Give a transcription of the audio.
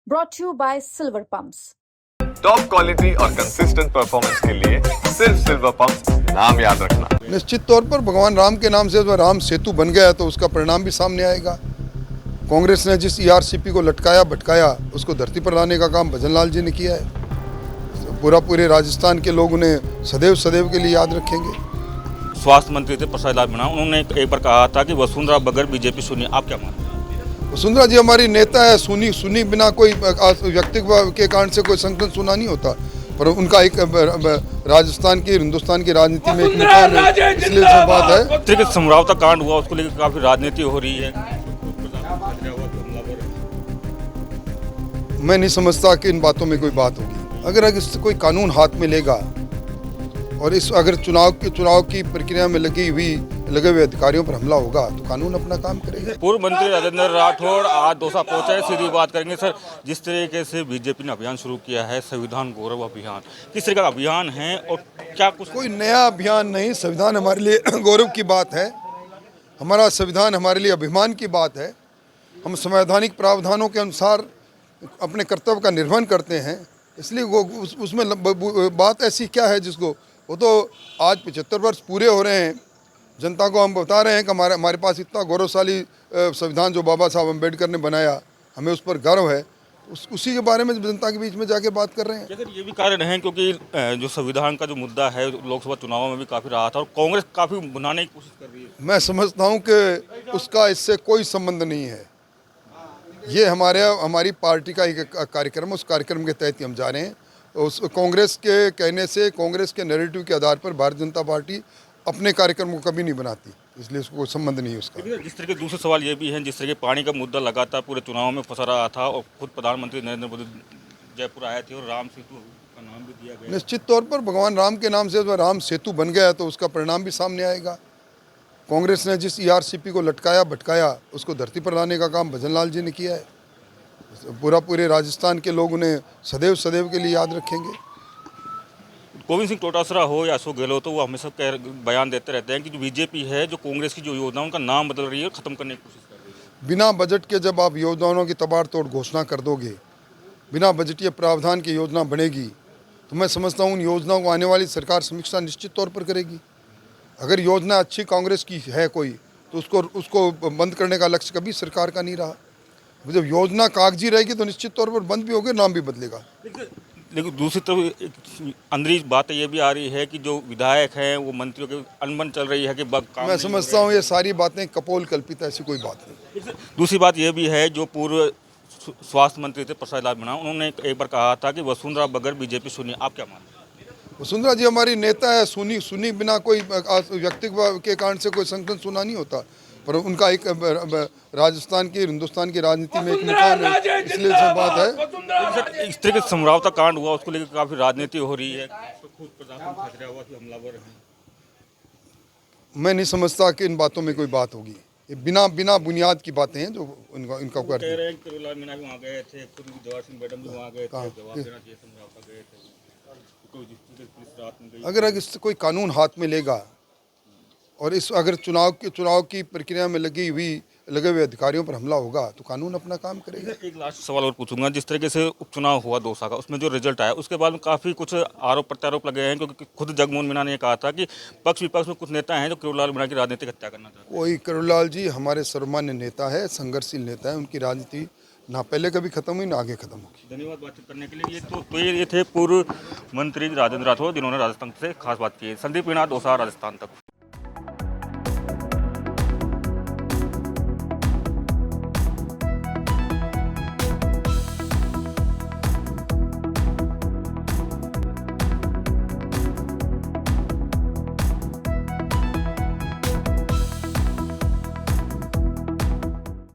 brought to you by Silver Pumps. Top quality और consistent performance के लिए सिर्फ सिल्वर पंप्स नाम याद रखना। निश्चित तौर पर भगवान राम के नाम से राम सेतु बन गया तो उसका परिणाम भी सामने आएगा। कांग्रेस ने जिस ईआरसीपी को लटकाया भटकाया उसको धरती पर लाने का काम भजन लाल जी ने किया है। पूरे राजस्थान के लोग उन्हें सदैव सदैव के लिए याद रखेंगे। स्वास्थ्य मंत्री थे प्रसाद लाल मीणा, उन्होंने एक बार कहा था कि वसुंधरा बगैर बीजेपी सुनी। आप क्या मानते हैं? वसुंधरा जी हमारी नेता है, सुनी बिना कोई व्यक्तित्व के कारण से कोई संगठन सुना नहीं होता, पर उनका एक राजस्थान की हिंदुस्तान की राजनीति में एक मुकाम है, इसलिए सब बात है। समझौता कांड हुआ उसको लेकर काफी राजनीति हो रही है। मैं नहीं समझता कि इन बातों में कोई बात होगी। अगर इससे कोई कानून हाथ में लेगा और अगर चुनाव की प्रक्रिया में लगे हुए अधिकारियों पर हमला होगा तो कानून अपना काम करेगा। पूर्व मंत्री राजेंद्र राठौड़ आज दौसा पहुंचे, सीधी बात करेंगे। सर, जिस तरीके से बीजेपी ने अभियान शुरू किया है, संविधान गौरव अभियान, किस तरह का अभियान है और क्या कुछ? कोई नया अभियान नहीं, संविधान हमारे लिए गौरव की बात है। हमारा संविधान हमारे लिए अभिमान की बात है। हम संवैधानिक प्रावधानों के अनुसार अपने कर्तव्य का निर्वहन करते हैं, इसलिए उसमें बात ऐसी क्या है जिसको, वो तो आज 75 वर्ष पूरे हो रहे हैं। जनता को हम बता रहे हैं कि हमारे पास इतना गौरवशाली संविधान जो बाबा साहब अम्बेडकर ने बनाया, हमें उस पर गर्व है। उसी के बारे में जनता के बीच में जाके बात कर रहे हैं। अगर ये भी कारण है क्योंकि जो संविधान का जो मुद्दा है लोकसभा चुनाव में भी काफ़ी रहा था और कांग्रेस काफ़ी बनाने की कोशिश कर रही है। मैं समझता हूँ कि उसका इससे कोई संबंध नहीं है। ये हमारी पार्टी का एक कार्यक्रम है, उस कार्यक्रम के तहत हम जा रहे हैं। उस कांग्रेस के कहने से, कांग्रेस के नैरेटिव के आधार पर भारतीय जनता पार्टी अपने कार्यक्रम को कभी नहीं बनाती, इसलिए उसको कोई संबंध नहीं है उसका। जिस तरह के दूसरे सवाल ये भी हैं, जिस तरह के पानी का मुद्दा लगातार पूरे चुनाव में फंसा रहा था और खुद प्रधानमंत्री नरेंद्र मोदी जयपुर आए थे और राम सेतु का नाम भी दिया गया। निश्चित तौर पर भगवान राम के नाम से राम सेतु बन गया तो उसका परिणाम भी सामने आएगा। कांग्रेस ने जिस ईआरसीपी को लटकाया भटकाया उसको धरती पर लाने का काम भजन लाल जी ने किया है। पूरे राजस्थान के लोग उन्हें सदैव सदैव के लिए याद रखेंगे। गोविंद सिंह डोटासरा हो या अशोक गहलोत हो, वो हमेशा बयान देते रहते हैं कि जो बीजेपी है, जो कांग्रेस की जो योजना उनका नाम बदल रही है, खत्म करने की कोशिश कर रही है। बिना बजट के जब आप योजनाओं की तबाड़तोड़ घोषणा कर दोगे, बिना बजटीय प्रावधान की योजना बनेगी, तो मैं समझता हूँ उन योजनाओं को आने वाली सरकार समीक्षा निश्चित तौर पर करेगी। अगर योजना अच्छी कांग्रेस की है कोई, तो उसको बंद करने का लक्ष्य कभी सरकार का नहीं रहा। जब योजना कागजी रहेगी तो निश्चित तौर पर बंद भी होगी, नाम भी बदलेगा। लेकिन दूसरी तरफ अंदर बात ये भी आ रही है कि जो विधायक हैं वो मंत्रियों की अनबन चल रही है कि मैं समझता हूँ ये सारी बातें कपोल कल्पित, ऐसी कोई बात नहीं। दूसरी बात ये भी है, जो पूर्व स्वास्थ्य मंत्री थे प्रसाद लाल मीणा, उन्होंने एक बार कहा था कि वसुंधरा बगैर बीजेपी सुनी। आप क्या मानते हैं? वसुंधरा जी हमारी नेता है, सुनी बिना कोई व्यक्तित्व के कारण से कोई संगठन सुना नहीं होता, पर उनका एक राजस्थान की हिंदुस्तान की राजनीति में एक मुकाम है, इसलिए सब बात है। इस तरह के समझौता कांड हुआ उसको लेकर काफी राजनीति हो रही है। खुद प्रशासन हुआ कि हमलावर हैं। मैं नहीं समझता कि इन बातों में कोई बात होगी। ये बिना बुनियाद की बातें हैं जो इनका कह रहे हैं कि लाल मीणा भी वहाँ गए थे, खुद जवाहर सिंह मैडम भी वहाँ गए थे, जवाब देना चाहिए, समझौता गए थे। अगर इससे कोई कानून हाथ में लेगा और अगर चुनाव की प्रक्रिया में लगे हुए अधिकारियों पर हमला होगा तो कानून अपना काम करेगा। एक लास्ट सवाल और पूछूंगा। जिस तरीके से उपचुनाव हुआ दौसा का, उसमें जो रिजल्ट आया उसके बाद में काफ़ी कुछ आरोप प्रत्यारोप लगे हैं, क्योंकि खुद जगमोहन मीणा ने कहा था कि पक्ष विपक्ष में कुछ नेता हैं जो किरोड़लाल मीणा की राजनीतिक हत्या करना चाहते हैं। कोई किरोड़लाल जी हमारे सर्वमान्य नेता है, संघर्षशील नेता है। उनकी राजनीति ना पहले कभी खत्म हुई ना आगे खत्म होगी। धन्यवाद बातचीत करने के लिए। ये थे पूर्व मंत्री राजेंद्र राठौड़, जिन्होंने राजस्थान से खास बात की है। संदीप मीणा, दौसा, राजस्थान तक।